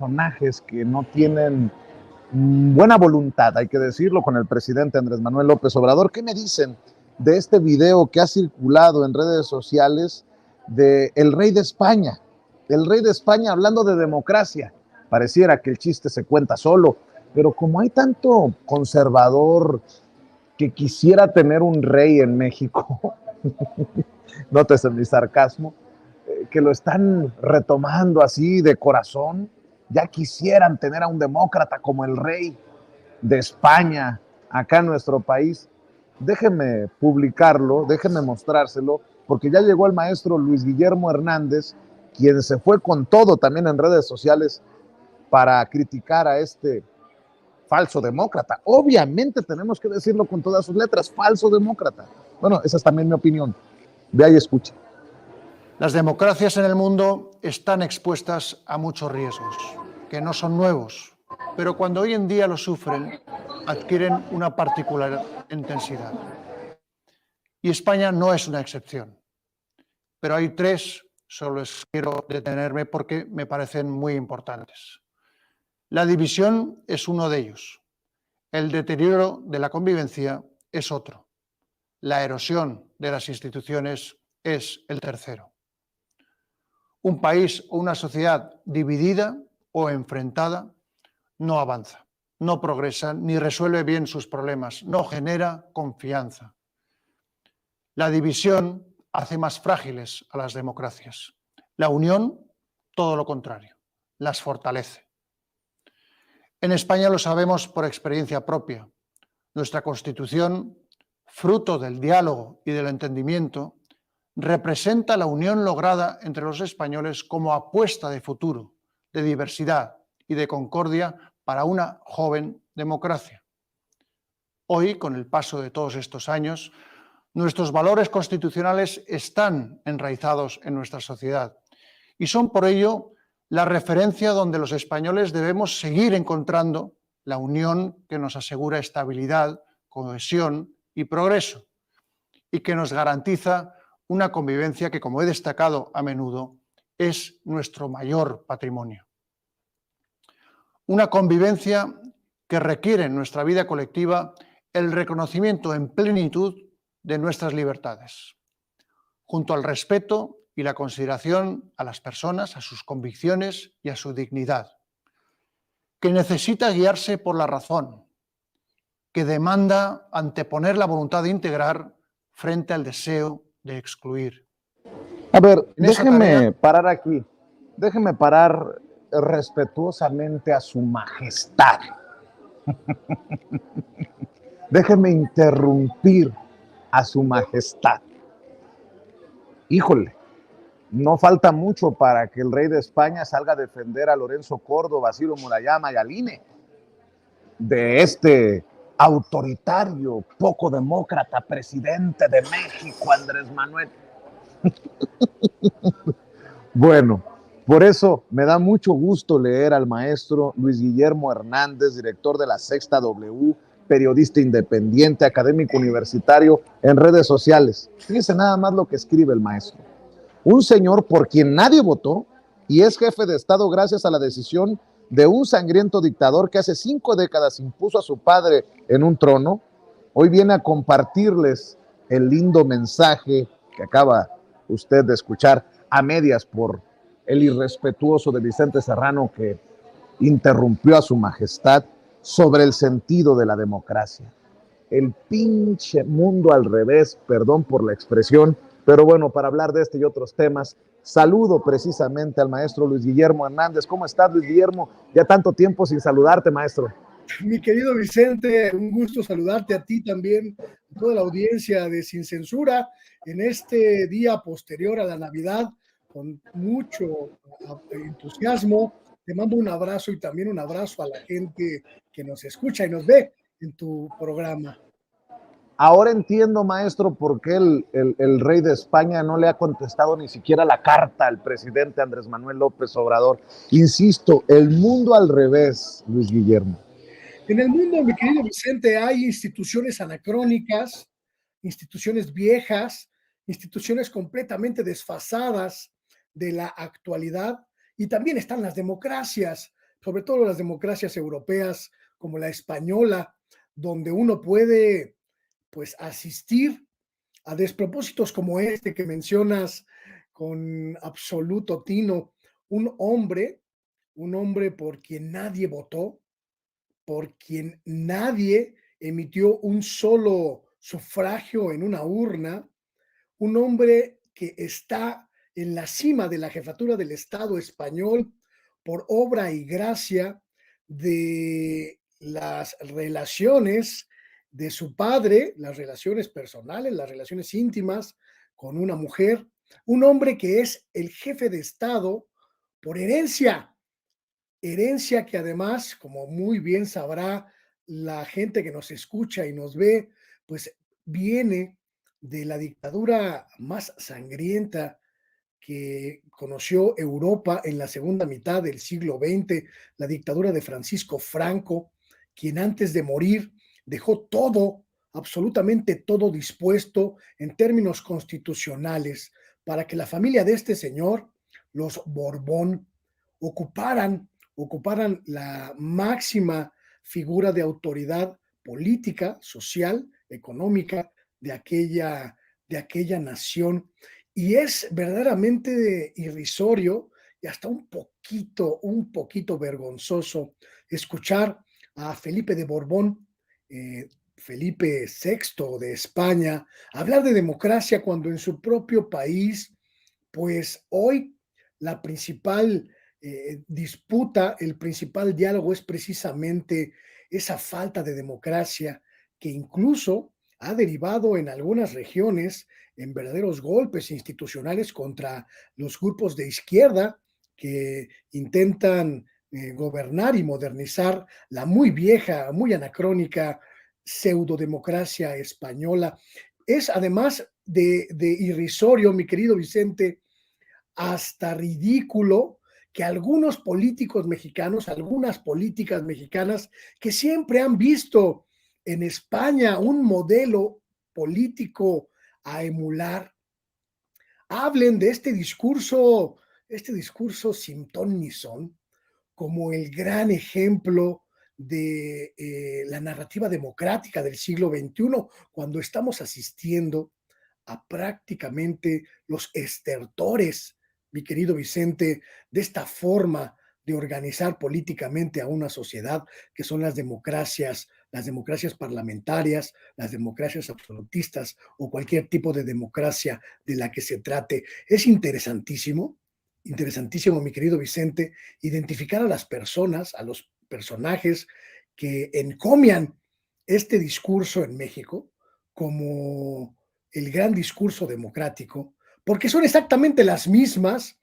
personajes que no tienen buena voluntad, hay que decirlo, con el presidente Andrés Manuel López Obrador. ¿Qué me dicen de este video que ha circulado en redes sociales de el rey de España? El rey de España hablando de democracia. Pareciera que el chiste se cuenta solo, pero como hay tanto conservador que quisiera tener un rey en México, nótese mi sarcasmo, que lo están retomando así de corazón, ya quisieran tener a un demócrata como el rey de España acá en nuestro país. Déjenme publicarlo, déjenme mostrárselo, porque ya llegó el maestro Luis Guillermo Hernández, quien se fue con todo también en redes sociales para criticar a este falso demócrata. Obviamente tenemos que decirlo con todas sus letras, falso demócrata. Bueno, esa es también mi opinión. Vea y escuche. Las democracias en el mundo están expuestas a muchos riesgos, que no son nuevos, pero cuando hoy en día los sufren, adquieren una particular intensidad. Y España no es una excepción. Pero hay tres, solo les quiero detenerme porque me parecen muy importantes. La división es uno de ellos. El deterioro de la convivencia es otro. La erosión de las instituciones es el tercero. Un país o una sociedad dividida o enfrentada no avanza, no progresa ni resuelve bien sus problemas, no genera confianza. La división hace más frágiles a las democracias. La unión, todo lo contrario, las fortalece. En España lo sabemos por experiencia propia. Nuestra Constitución, fruto del diálogo y del entendimiento, representa la unión lograda entre los españoles como apuesta de futuro, de diversidad y de concordia para una joven democracia. Hoy, con el paso de todos estos años, nuestros valores constitucionales están enraizados en nuestra sociedad y son por ello la referencia donde los españoles debemos seguir encontrando la unión que nos asegura estabilidad, cohesión y progreso y que nos garantiza una convivencia que, como he destacado a menudo, es nuestro mayor patrimonio. Una convivencia que requiere en nuestra vida colectiva el reconocimiento en plenitud de nuestras libertades, junto al respeto y la consideración a las personas, a sus convicciones y a su dignidad, que necesita guiarse por la razón, que demanda anteponer la voluntad de integrar frente al deseo de excluir. A ver, déjeme parar aquí, déjeme parar respetuosamente a su majestad. Déjeme interrumpir a su majestad. Híjole, no falta mucho para que el rey de España salga a defender a Lorenzo Córdoba, Ciro Murayama y al INE de este autoritario, poco demócrata presidente de México, Andrés Manuel. Bueno, por eso me da mucho gusto leer al maestro Luis Guillermo Hernández, director de la Sexta W, periodista independiente, académico universitario, en redes sociales. Fíjense nada más lo que escribe el maestro. Un señor por quien nadie votó y es jefe de Estado gracias a la decisión de un sangriento dictador que hace 5 décadas impuso a su padre en un trono, hoy viene a compartirles el lindo mensaje que acaba usted de escuchar a medias por el irrespetuoso de Vicente Serrano que interrumpió a su majestad sobre el sentido de la democracia. El pinche mundo al revés, perdón por la expresión, pero bueno, para hablar de este y otros temas, saludo precisamente al maestro Luis Guillermo Hernández. ¿Cómo estás, Luis Guillermo? Ya tanto tiempo sin saludarte, maestro. Mi querido Vicente, un gusto saludarte a ti también, a toda la audiencia de Sin Censura, en este día posterior a la Navidad, con mucho entusiasmo. Te mando un abrazo y también un abrazo a la gente que nos escucha y nos ve en tu programa. Ahora entiendo, maestro, por qué el rey de España no le ha contestado ni siquiera la carta al presidente Andrés Manuel López Obrador. Insisto, el mundo al revés, Luis Guillermo. En el mundo, mi querido Vicente, hay instituciones anacrónicas, instituciones viejas, instituciones completamente desfasadas de la actualidad, y también están las democracias, sobre todo las democracias europeas como la española, donde uno puede pues asistir a despropósitos como este que mencionas con absoluto tino, un hombre por quien nadie votó, por quien nadie emitió un solo sufragio en una urna, un hombre que está en la cima de la jefatura del Estado español por obra y gracia de las relaciones de su padre, las relaciones personales, las relaciones íntimas con una mujer, un hombre que es el jefe de Estado por herencia, herencia que además, como muy bien sabrá la gente que nos escucha y nos ve, pues viene de la dictadura más sangrienta que conoció Europa en la segunda mitad del siglo XX, la dictadura de Francisco Franco, quien antes de morir dejó todo, absolutamente todo dispuesto en términos constitucionales para que la familia de este señor, los Borbón, ocuparan la máxima figura de autoridad política, social, económica de aquella nación. Y es verdaderamente irrisorio y hasta un poquito vergonzoso escuchar a Felipe de Borbón, Felipe VI de España, hablar de democracia cuando en su propio país, pues hoy la principal disputa, el principal diálogo es precisamente esa falta de democracia que incluso ha derivado en algunas regiones en verdaderos golpes institucionales contra los grupos de izquierda que intentan gobernar y modernizar la muy vieja, muy anacrónica pseudodemocracia española. Es además de irrisorio, mi querido Vicente, hasta ridículo que algunos políticos mexicanos, algunas políticas mexicanas que siempre han visto en España un modelo político a emular, hablen de este discurso sin ton ni son, como el gran ejemplo de la narrativa democrática del siglo XXI, cuando estamos asistiendo a prácticamente los estertores, mi querido Vicente, de esta forma de organizar políticamente a una sociedad que son las democracias parlamentarias, las democracias absolutistas o cualquier tipo de democracia de la que se trate. Es interesantísimo, interesantísimo, mi querido Vicente, identificar a las personas, a los personajes que encomian este discurso en México como el gran discurso democrático, porque son exactamente las mismas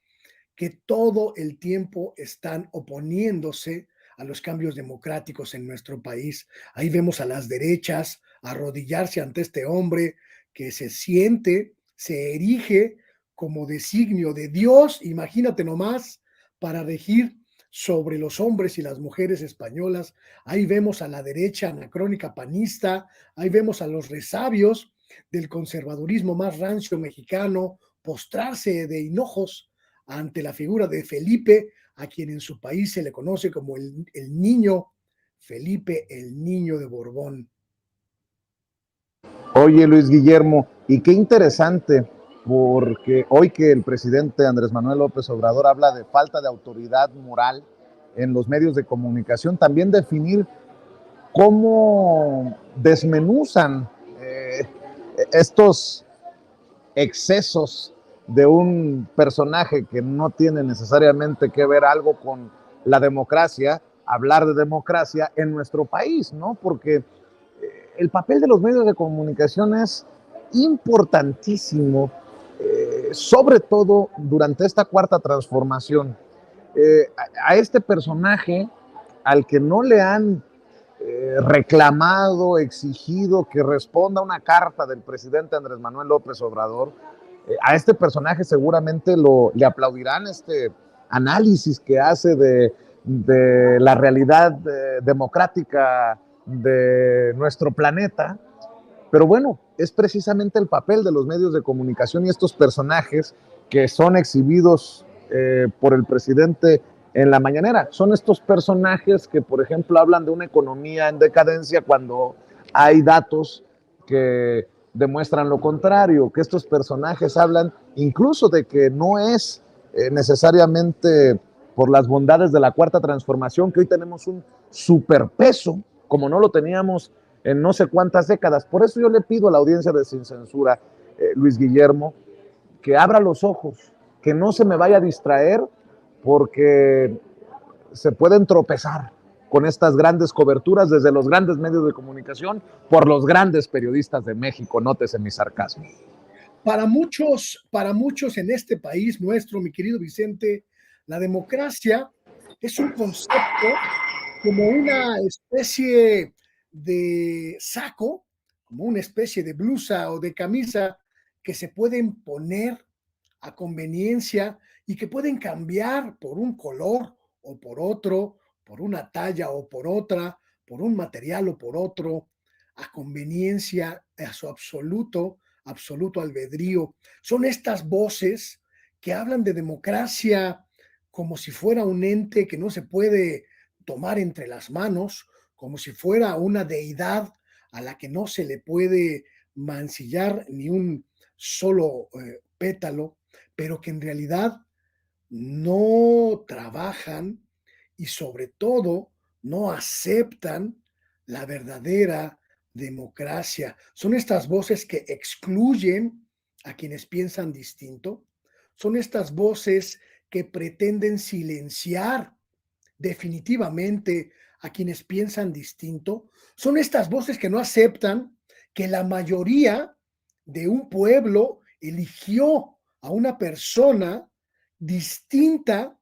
que todo el tiempo están oponiéndose a los cambios democráticos en nuestro país. Ahí vemos a las derechas arrodillarse ante este hombre que se siente, se erige como designio de Dios, imagínate nomás, para regir sobre los hombres y las mujeres españolas. Ahí vemos a la derecha anacrónica panista, ahí vemos a los resabios del conservadurismo más rancio mexicano postrarse de hinojos ante la figura de Felipe, a quien en su país se le conoce como el niño Felipe, el niño de Borbón. Oye, Luis Guillermo, y qué interesante, porque hoy que el presidente Andrés Manuel López Obrador habla de falta de autoridad moral en los medios de comunicación, también definir cómo desmenuzan estos excesos de un personaje que no tiene necesariamente que ver algo con la democracia, hablar de democracia en nuestro país, ¿no? Porque el papel de los medios de comunicación es importantísimo, sobre todo durante esta cuarta transformación. A este personaje al que no le han reclamado, exigido que responda a una carta del presidente Andrés Manuel López Obrador, a este personaje seguramente le aplaudirán este análisis que hace de la realidad democrática de nuestro planeta. Pero bueno, es precisamente el papel de los medios de comunicación y estos personajes que son exhibidos por el presidente en la mañanera. Son estos personajes que, por ejemplo, hablan de una economía en decadencia cuando hay datos que demuestran lo contrario, que estos personajes hablan incluso de que no es necesariamente por las bondades de la cuarta transformación que hoy tenemos un superpeso como no lo teníamos en no sé cuántas décadas. Por eso yo le pido a la audiencia de Sin Censura, Luis Guillermo, que abra los ojos, que no se me vaya a distraer porque se pueden tropezar con estas grandes coberturas desde los grandes medios de comunicación por los grandes periodistas de México, nótese mi sarcasmo. Para muchos en este país nuestro, mi querido Vicente, la democracia es un concepto como una especie de saco, como una especie de blusa o de camisa que se pueden poner a conveniencia y que pueden cambiar por un color o por otro, por una talla o por otra, por un material o por otro, a conveniencia, a su absoluto albedrío. Son estas voces que hablan de democracia como si fuera un ente que no se puede tomar entre las manos, como si fuera una deidad a la que no se le puede mancillar ni un solo pétalo, pero que en realidad no trabajan y sobre todo no aceptan la verdadera democracia. Son estas voces que excluyen a quienes piensan distinto. Son estas voces que pretenden silenciar definitivamente a quienes piensan distinto. Son estas voces que no aceptan que la mayoría de un pueblo eligió a una persona distinta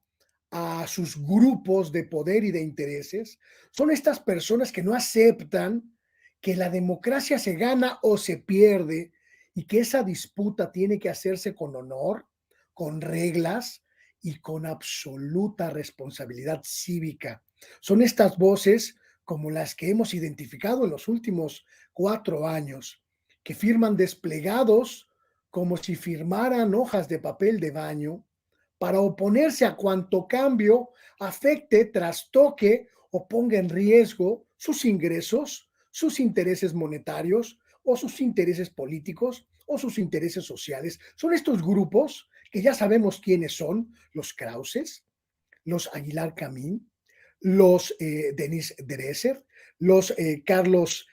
a sus grupos de poder y de intereses. Son estas personas que no aceptan que la democracia se gana o se pierde y que esa disputa tiene que hacerse con honor, con reglas y con absoluta responsabilidad cívica. Son estas voces como las que hemos identificado en los últimos 4 años, que firman desplegados como si firmaran hojas de papel de baño para oponerse a cuanto cambio afecte, trastoque o ponga en riesgo sus ingresos, sus intereses monetarios o sus intereses políticos o sus intereses sociales. Son estos grupos que ya sabemos quiénes son: los Krauses, los Aguilar Camín, los Denis Dresser, los Carlos,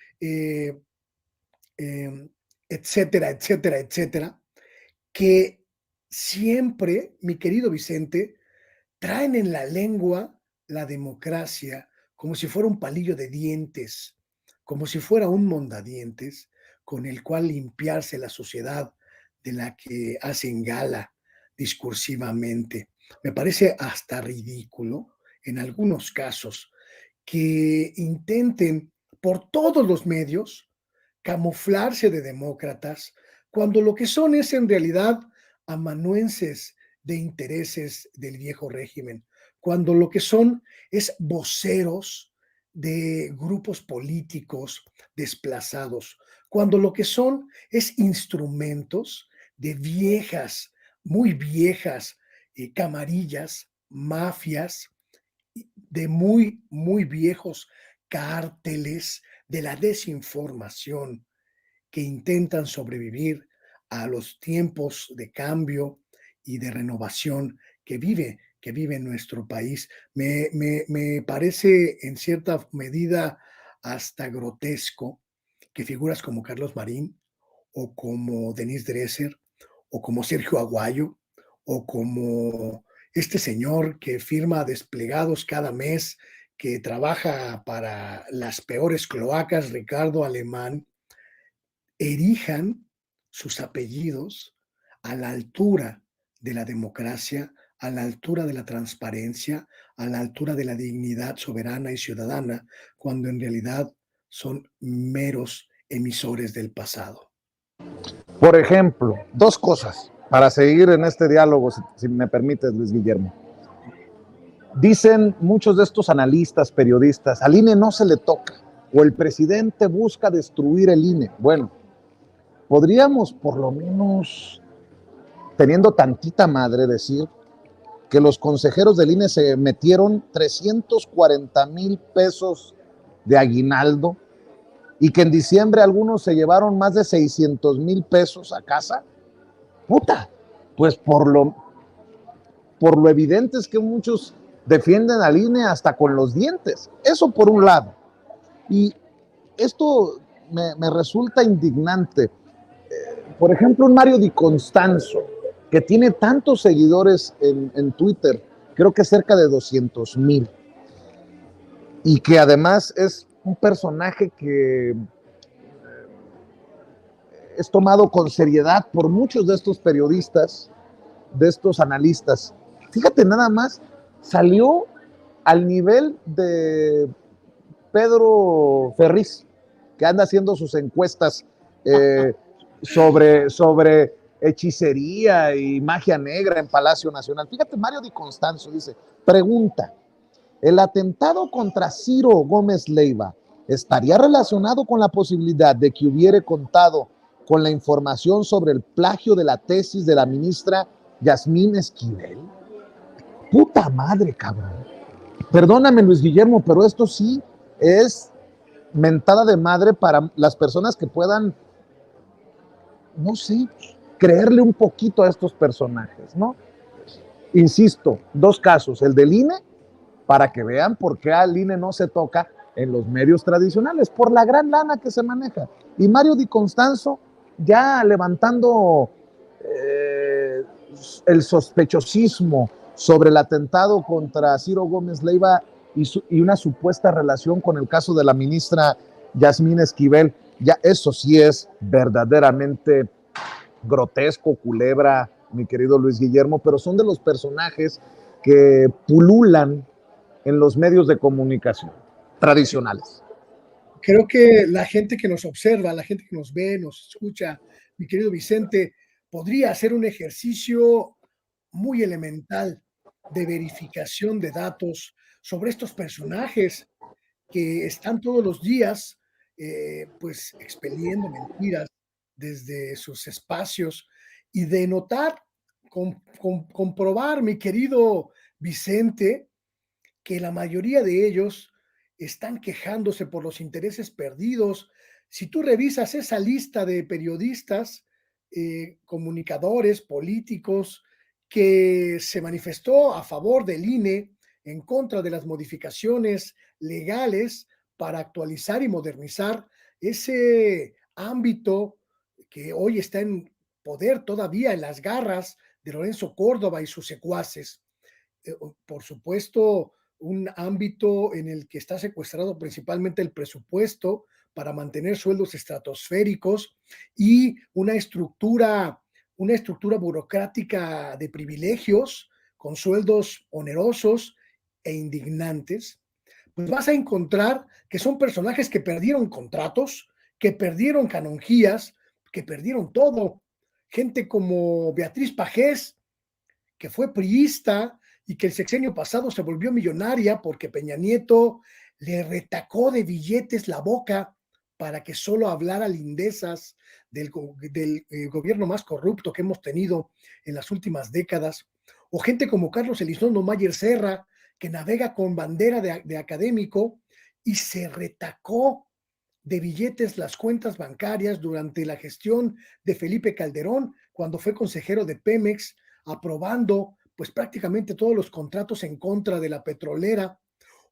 etcétera, etcétera, etcétera, que siempre, mi querido Vicente, traen en la lengua la democracia como si fuera un palillo de dientes, como si fuera un mondadientes con el cual limpiarse la sociedad de la que hacen gala discursivamente. Me parece hasta ridículo, en algunos casos, que intenten por todos los medios camuflarse de demócratas, cuando lo que son es en realidad amanuenses de intereses del viejo régimen, cuando lo que son es voceros de grupos políticos desplazados, cuando lo que son es instrumentos de viejas, muy viejas camarillas, mafias, de muy, muy viejos cárteles de la desinformación que intentan sobrevivir a los tiempos de cambio y de renovación que vive nuestro país. Me parece en cierta medida hasta grotesco que figuras como Carlos Marín o como Denis Dresser o como Sergio Aguayo o como este señor que firma desplegados cada mes, que trabaja para las peores cloacas, Ricardo Alemán, erijan sus apellidos a la altura de la democracia, a la altura de la transparencia, a la altura de la dignidad soberana y ciudadana, cuando en realidad son meros emisores del pasado. Por ejemplo, dos cosas para seguir en este diálogo, si me permites, Luis Guillermo. Dicen muchos de estos analistas, periodistas, al INE no se le toca, o el presidente busca destruir el INE. Bueno, podríamos por lo menos, teniendo tantita madre, decir que los consejeros del INE se metieron 340,000 pesos de aguinaldo y que en diciembre algunos se llevaron más de 600,000 pesos a casa. Puta, pues por lo evidente es que muchos defienden al INE hasta con los dientes. Eso por un lado. Y esto me resulta indignante. Por ejemplo, un Mario Di Constanzo, que tiene tantos seguidores en Twitter, creo que cerca de 200,000, y que además es un personaje que es tomado con seriedad por muchos de estos periodistas, de estos analistas. Fíjate nada más, salió al nivel de Pedro Ferriz, que anda haciendo sus encuestas sobre hechicería y magia negra en Palacio Nacional. Fíjate, Mario Di Constanzo dice, pregunta, ¿el atentado contra Ciro Gómez Leiva estaría relacionado con la posibilidad de que hubiera contado con la información sobre el plagio de la tesis de la ministra Yasmín Esquivel? Puta madre, cabrón. Perdóname, Luis Guillermo, pero esto sí es mentada de madre para las personas que puedan, no sé, creerle un poquito a estos personajes, ¿no? Insisto, dos casos, el del INE, para que vean por qué al INE no se toca en los medios tradicionales, por la gran lana que se maneja. Y Mario Di Constanzo ya levantando el sospechosismo sobre el atentado contra Ciro Gómez Leiva y una supuesta relación con el caso de la ministra Yasmín Esquivel. Ya eso sí es verdaderamente grotesco, culebra, mi querido Luis Guillermo, pero son de los personajes que pululan en los medios de comunicación tradicionales. Creo que la gente que nos observa, la gente que nos ve, nos escucha, mi querido Vicente, podría hacer un ejercicio muy elemental de verificación de datos sobre estos personajes que están todos los días, pues, expeliendo mentiras desde sus espacios y de notar, comprobar, mi querido Vicente, que la mayoría de ellos están quejándose por los intereses perdidos. Si tú revisas esa lista de periodistas, comunicadores, políticos, que se manifestó a favor del INE, en contra de las modificaciones legales para actualizar y modernizar ese ámbito que hoy está en poder todavía en las garras de Lorenzo Córdoba y sus secuaces. Por supuesto, un ámbito en el que está secuestrado principalmente el presupuesto para mantener sueldos estratosféricos y una estructura burocrática de privilegios con sueldos onerosos e indignantes, pues vas a encontrar que son personajes que perdieron contratos, que perdieron canonjías, que perdieron todo. Gente como Beatriz Pajés, que fue priista y que el sexenio pasado se volvió millonaria porque Peña Nieto le retacó de billetes la boca para que solo hablara lindezas del gobierno más corrupto que hemos tenido en las últimas décadas, o gente como Carlos Elizondo Mayer Serra, que navega con bandera de académico y se retacó de billetes las cuentas bancarias durante la gestión de Felipe Calderón, cuando fue consejero de Pemex, aprobando pues prácticamente todos los contratos en contra de la petrolera,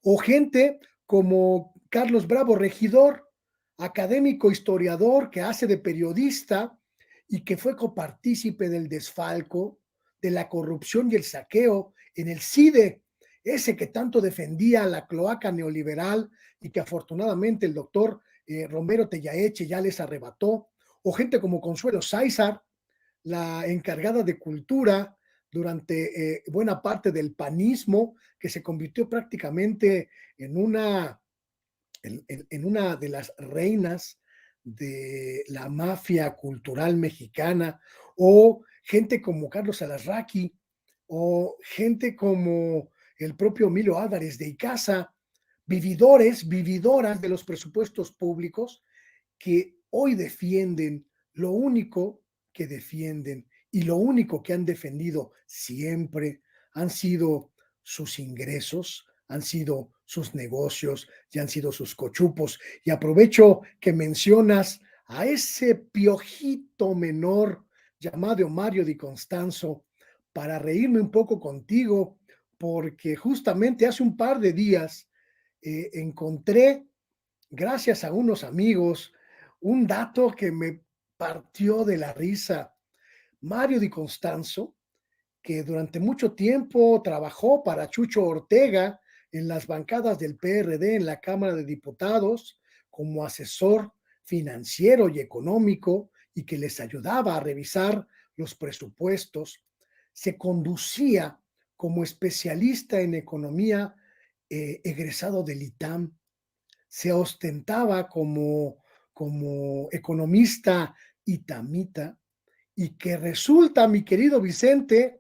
o gente como Carlos Bravo Regidor, académico historiador que hace de periodista y que fue copartícipe del desfalco, de la corrupción y el saqueo en el CIDE, ese que tanto defendía la cloaca neoliberal y que afortunadamente el doctor Romero Tellaeche ya les arrebató, o gente como Consuelo Sáizar, la encargada de cultura durante buena parte del panismo, que se convirtió prácticamente en una de las reinas de la mafia cultural mexicana, o gente como Carlos Alarraqui, o gente como el propio Emilio Álvarez de Icaza, vividoras de los presupuestos públicos, que hoy defienden lo único que defienden y lo único que han defendido siempre han sido sus ingresos, han sido sus negocios y han sido sus cochupos. Y aprovecho que mencionas a ese piojito menor llamado Mario Di Constanzo para reírme un poco contigo, porque justamente hace un par de días encontré, gracias a unos amigos, un dato que me partió de la risa. Mario Di Constanzo, que durante mucho tiempo trabajó para Chucho Ortega en las bancadas del PRD en la Cámara de Diputados como asesor financiero y económico y que les ayudaba a revisar los presupuestos, se conducía como especialista en economía egresado del ITAM, se ostentaba como economista itamita y que resulta, mi querido Vicente,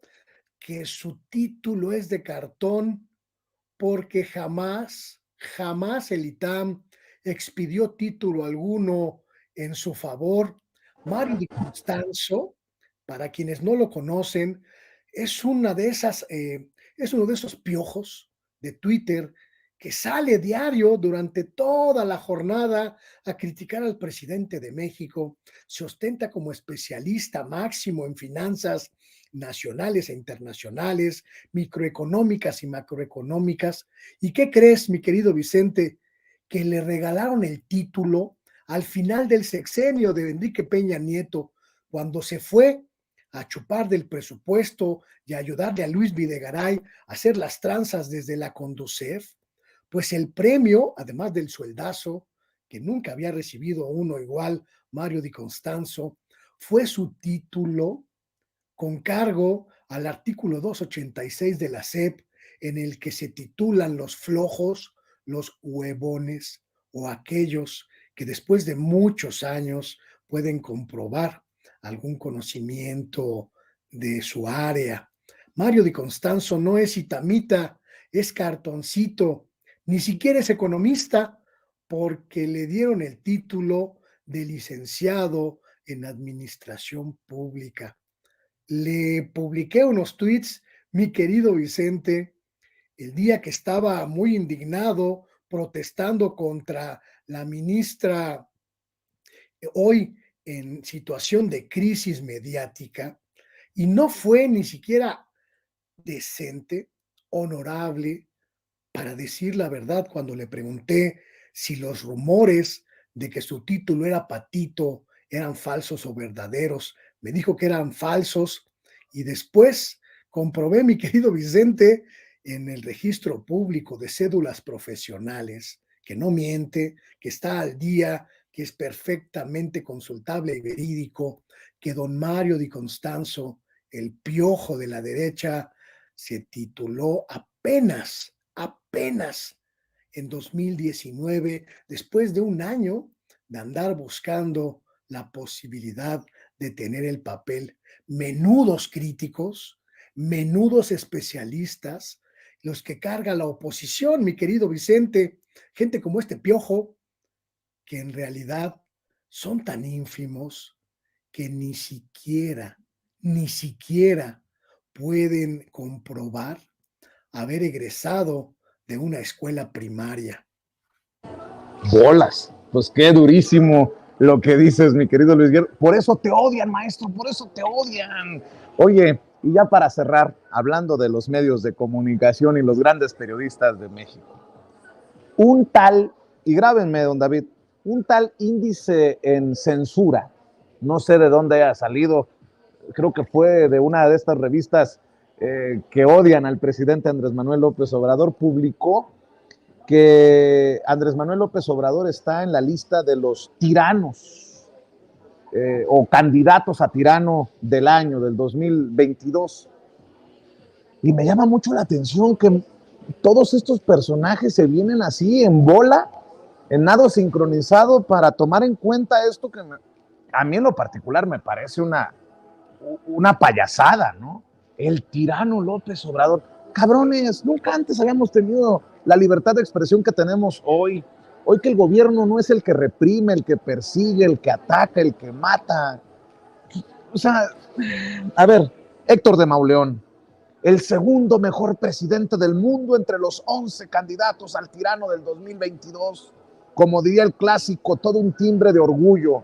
que su título es de cartón porque jamás el ITAM expidió título alguno en su favor. Mario Di Constanzo, para quienes no lo conocen, es es uno de esos piojos de Twitter que sale diario durante toda la jornada a criticar al presidente de México, se ostenta como especialista máximo en finanzas nacionales e internacionales, microeconómicas y macroeconómicas. ¿Y qué crees, mi querido Vicente? Que le regalaron el título al final del sexenio de Enrique Peña Nieto, cuando se fue a chupar del presupuesto y a ayudarle a Luis Videgaray a hacer las tranzas desde la Conducef. Pues el premio, además del sueldazo, que nunca había recibido uno igual, Mario Di Constanzo, fue su título con cargo al artículo 286 de la SEP, en el que se titulan los flojos, los huevones o aquellos que después de muchos años pueden comprobar algún conocimiento de su área. Mario Di Constanzo no es itamita, es cartoncito, ni siquiera es economista, porque le dieron el título de licenciado en administración pública. Le publiqué unos tweets, mi querido Vicente, el día que estaba muy indignado protestando contra la ministra hoy en situación de crisis mediática, y no fue ni siquiera decente, honorable, para decir la verdad cuando le pregunté si los rumores de que su título era Patito eran falsos o verdaderos. Me dijo que eran falsos y después comprobé, mi querido Vicente, en el registro público de cédulas profesionales, que no miente, que está al día, que es perfectamente consultable y verídico, que don Mario Di Constanzo, el piojo de la derecha, se tituló apenas en 2019, después de un año de andar buscando la posibilidad de tener el papel. Menudos críticos, menudos especialistas, los que carga la oposición, mi querido Vicente, gente como este piojo, que en realidad son tan ínfimos que ni siquiera pueden comprobar haber egresado de una escuela primaria. Bolas, pues qué durísimo lo que dices, mi querido Luis Guerra. Por eso te odian, maestro, por eso te odian. Oye, y ya para cerrar, hablando de los medios de comunicación y los grandes periodistas de México, un tal, y grábenme, don David, un tal índice en censura, no sé de dónde haya salido, creo que fue de una de estas revistas que odian al presidente Andrés Manuel López Obrador, publicó que Andrés Manuel López Obrador está en la lista de los tiranos o candidatos a tirano del año, del 2022. Y me llama mucho la atención que todos estos personajes se vienen así en bola, en nado sincronizado para tomar en cuenta esto que a mí en lo particular me parece una payasada, ¿no? El tirano López Obrador. Cabrones, nunca antes habíamos tenido la libertad de expresión que tenemos hoy. Hoy que el gobierno no es el que reprime, el que persigue, el que ataca, el que mata. O sea, a ver, Héctor de Mauleón, el segundo mejor presidente del mundo entre los 11 candidatos al tirano del 2022. Como diría el clásico, todo un timbre de orgullo.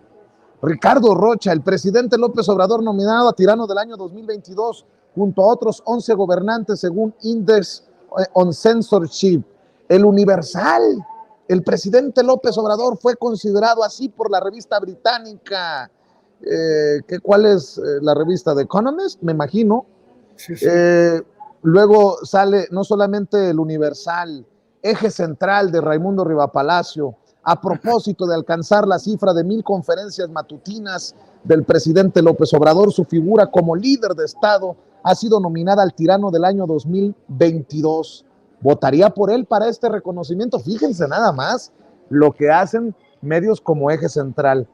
Ricardo Rocha, el presidente López Obrador nominado a tirano del año 2022 junto a otros 11 gobernantes según Index on Censorship. El Universal, el presidente López Obrador fue considerado así por la revista británica. ¿Cuál es la revista? The Economist, me imagino. Sí, sí. Luego sale no solamente el Universal, Eje Central de Raimundo Rivapalacio, a propósito de alcanzar la cifra de 1000 conferencias matutinas del presidente López Obrador, su figura como líder de Estado ha sido nominada al tirano del año 2022. ¿Votaría por él para este reconocimiento? Fíjense nada más lo que hacen medios como Eje Central.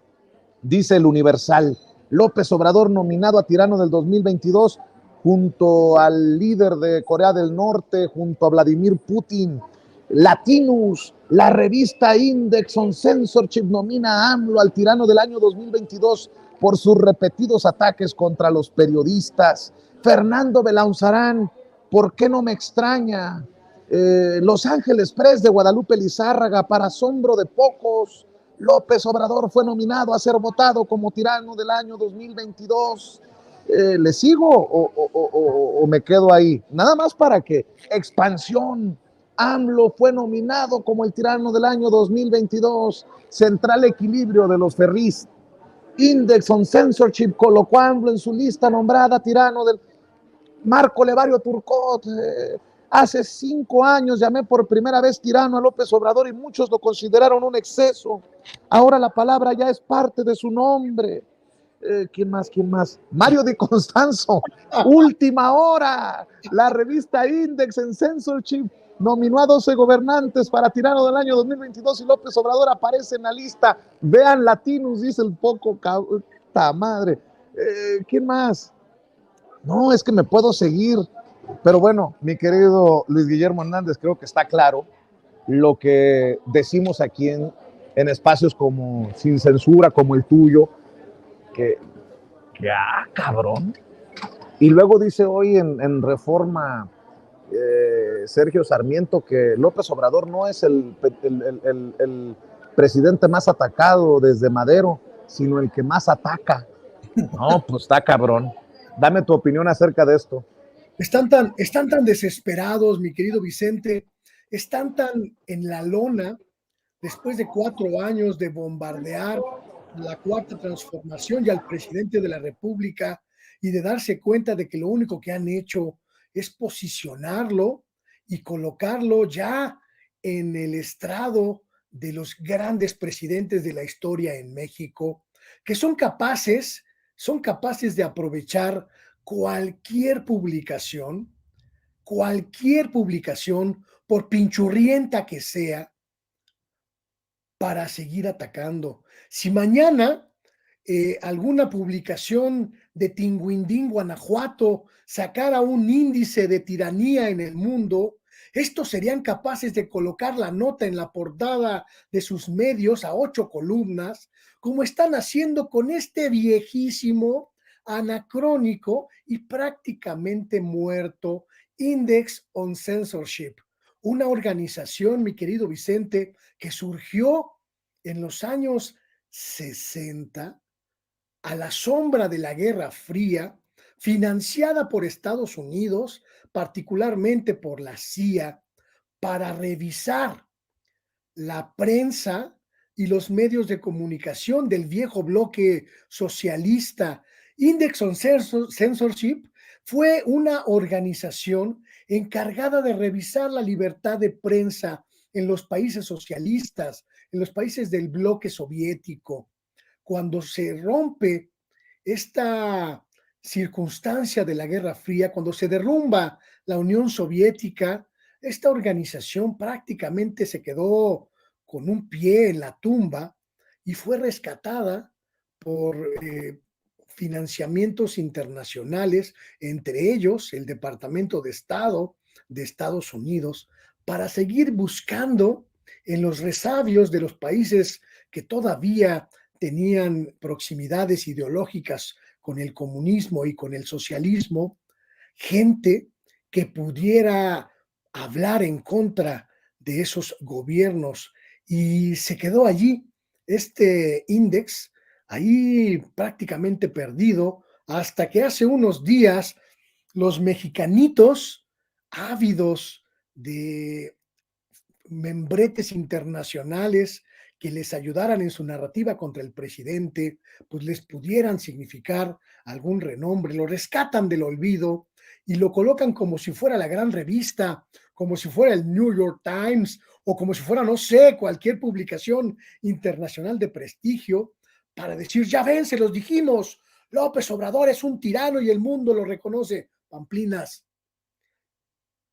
Dice el Universal, López Obrador nominado a tirano del 2022 junto al líder de Corea del Norte, junto a Vladimir Putin. Latinus, la revista Index on Censorship nomina a AMLO al tirano del año 2022 por sus repetidos ataques contra los periodistas. Fernando Belaunzarán, ¿por qué no me extraña? Los Ángeles Press de Guadalupe Lizárraga, para asombro de pocos, López Obrador fue nominado a ser votado como tirano del año 2022. ¿Le sigo o me quedo ahí? Nada más para que Expansión, AMLO fue nominado como el tirano del año 2022. Central Equilibrio de los Ferris, Index on Censorship colocó a AMLO en su lista nombrada tirano del... Marco Levario Turcot, hace 5 años llamé por primera vez tirano a López Obrador y muchos lo consideraron un exceso. Ahora la palabra ya es parte de su nombre. ¿Quién más? Mario Di Constanzo, Última Hora, la revista Index en Censorship nominó a 12 gobernantes para tirano del año 2022 y López Obrador aparece en la lista. Vean Latinus, dice el poco, madre. ¿Quién más? No, es que me puedo seguir. Pero bueno, mi querido Luis Guillermo Hernández, creo que está claro lo que decimos aquí en espacios como Sin Censura, como el tuyo, que cabrón. Y luego dice hoy en Reforma Sergio Sarmiento que López Obrador no es el presidente más atacado desde Madero, sino el que más ataca. No, pues está cabrón. Dame tu opinión acerca de esto. Están tan desesperados, mi querido Vicente, están tan en la lona después de 4 años de bombardear la Cuarta Transformación y al presidente de la República y de darse cuenta de que lo único que han hecho es posicionarlo y colocarlo ya en el estrado de los grandes presidentes de la historia en México, que son capaces de aprovechar cualquier publicación, por pinchurrienta que sea, para seguir atacando. Si mañana alguna publicación de Tinguindín, Guanajuato, sacara un índice de tiranía en el mundo, estos serían capaces de colocar la nota en la portada de sus medios a 8 columnas, como están haciendo con este viejísimo, anacrónico y prácticamente muerto Index on Censorship, una organización, mi querido Vicente, que surgió en los años 60 a la sombra de la Guerra Fría, financiada por Estados Unidos, particularmente por la CIA, para revisar la prensa y los medios de comunicación del viejo bloque socialista. Index on Censorship fue una organización encargada de revisar la libertad de prensa en los países socialistas, en los países del bloque soviético. Cuando se rompe esta circunstancia de la Guerra Fría, cuando se derrumba la Unión Soviética, esta organización prácticamente se quedó con un pie en la tumba y fue rescatada por financiamientos internacionales, entre ellos el Departamento de Estado de Estados Unidos, para seguir buscando en los resabios de los países que todavía tenían proximidades ideológicas con el comunismo y con el socialismo, gente que pudiera hablar en contra de esos gobiernos y se quedó allí este índice, ahí prácticamente perdido, hasta que hace unos días los mexicanitos ávidos de membretes internacionales que les ayudaran en su narrativa contra el presidente, pues les pudieran significar algún renombre, lo rescatan del olvido y lo colocan como si fuera la gran revista, como si fuera el New York Times o como si fuera, no sé, cualquier publicación internacional de prestigio para decir, ya ven, se los dijimos, López Obrador es un tirano y el mundo lo reconoce. Pamplinas,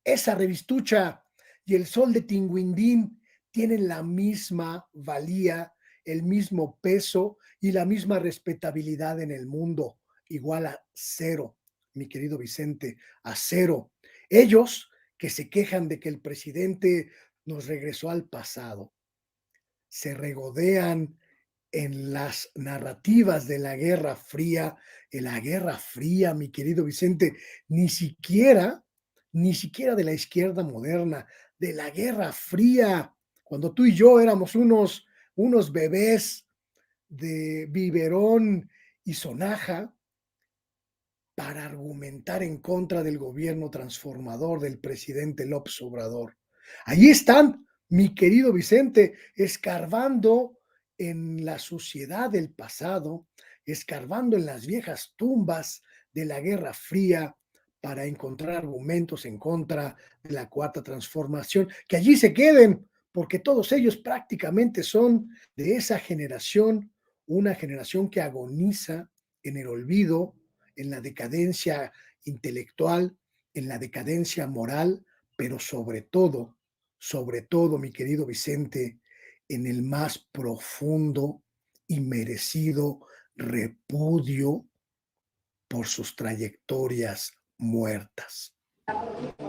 esa revistucha y el Sol de Tinguindín tienen la misma valía, el mismo peso y la misma respetabilidad en el mundo, igual a cero, mi querido Vicente, a cero. Ellos que se quejan de que el presidente nos regresó al pasado, se regodean en las narrativas de la Guerra Fría, en la Guerra Fría, mi querido Vicente, ni siquiera, ni siquiera de la izquierda moderna, de la Guerra Fría, cuando tú y yo éramos unos bebés de biberón y sonaja para argumentar en contra del gobierno transformador del presidente López Obrador. Allí están, mi querido Vicente, escarbando en la suciedad del pasado, escarbando en las viejas tumbas de la Guerra Fría para encontrar argumentos en contra de la Cuarta Transformación, que allí se queden, porque todos ellos prácticamente son de esa generación, una generación que agoniza en el olvido, en la decadencia intelectual, en la decadencia moral, pero sobre todo, mi querido Vicente, en el más profundo y merecido repudio por sus trayectorias muertas.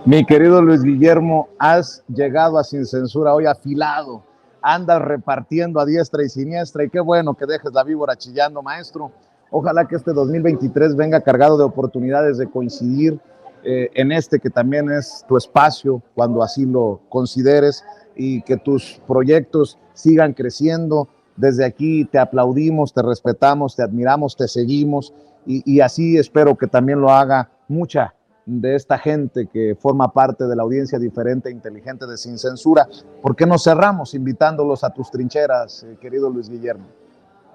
Mi querido Luis Guillermo, has llegado a Sin Censura hoy afilado, andas repartiendo a diestra y siniestra y qué bueno que dejes la víbora chillando, maestro. Ojalá que este 2023 venga cargado de oportunidades de coincidir en este que también es tu espacio, cuando así lo consideres, y que tus proyectos sigan creciendo. Desde aquí te aplaudimos, te respetamos, te admiramos, te seguimos y así espero que también lo haga mucha de esta gente que forma parte de la audiencia diferente e inteligente de Sin Censura. ¿Por qué no cerramos invitándolos a tus trincheras, querido Luis Guillermo?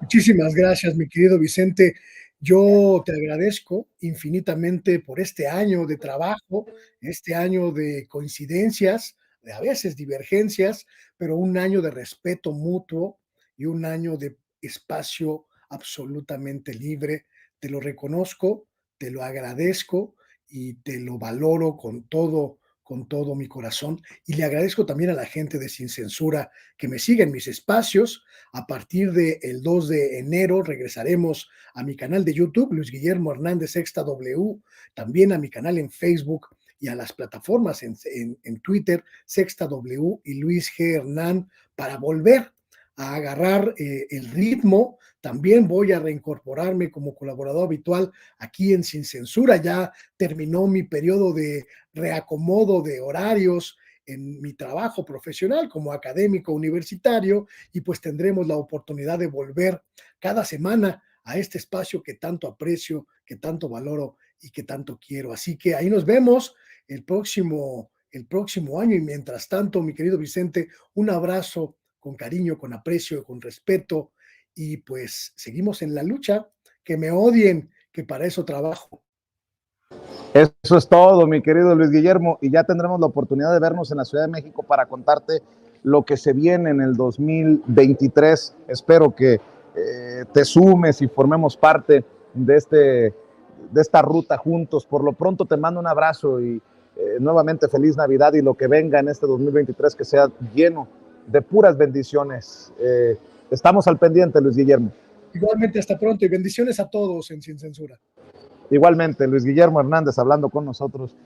Muchísimas gracias, mi querido Vicente. Yo te agradezco infinitamente por este año de trabajo, este año de coincidencias, de a veces divergencias, pero un año de respeto mutuo y un año de espacio absolutamente libre. Te lo reconozco, te lo agradezco y te lo valoro con todo mi corazón. Y le agradezco también a la gente de Sin Censura que me siga en mis espacios. A partir del 2 de enero regresaremos a mi canal de YouTube, Luis Guillermo Hernández Sexta W, también a mi canal en Facebook y a las plataformas en Twitter, Sexta W y Luis G. Hernán, para volver a agarrar el ritmo. También voy a reincorporarme como colaborador habitual aquí en Sin Censura. Ya terminó mi periodo de reacomodo de horarios en mi trabajo profesional como académico universitario y pues tendremos la oportunidad de volver cada semana a este espacio que tanto aprecio, que tanto valoro y que tanto quiero. Así que ahí nos vemos el próximo año y mientras tanto, mi querido Vicente, un abrazo con cariño, con aprecio, con respeto y pues seguimos en la lucha, que me odien, que para eso trabajo. Eso es todo, mi querido Luis Guillermo, y ya tendremos la oportunidad de vernos en la Ciudad de México para contarte lo que se viene en el 2023. Espero que te sumes y formemos parte de esta ruta juntos. Por lo pronto te mando un abrazo y nuevamente feliz Navidad y lo que venga en este 2023 que sea lleno de puras bendiciones. Estamos al pendiente, Luis Guillermo. Igualmente, hasta pronto y bendiciones a todos en Sin Censura. Igualmente, Luis Guillermo Hernández hablando con nosotros.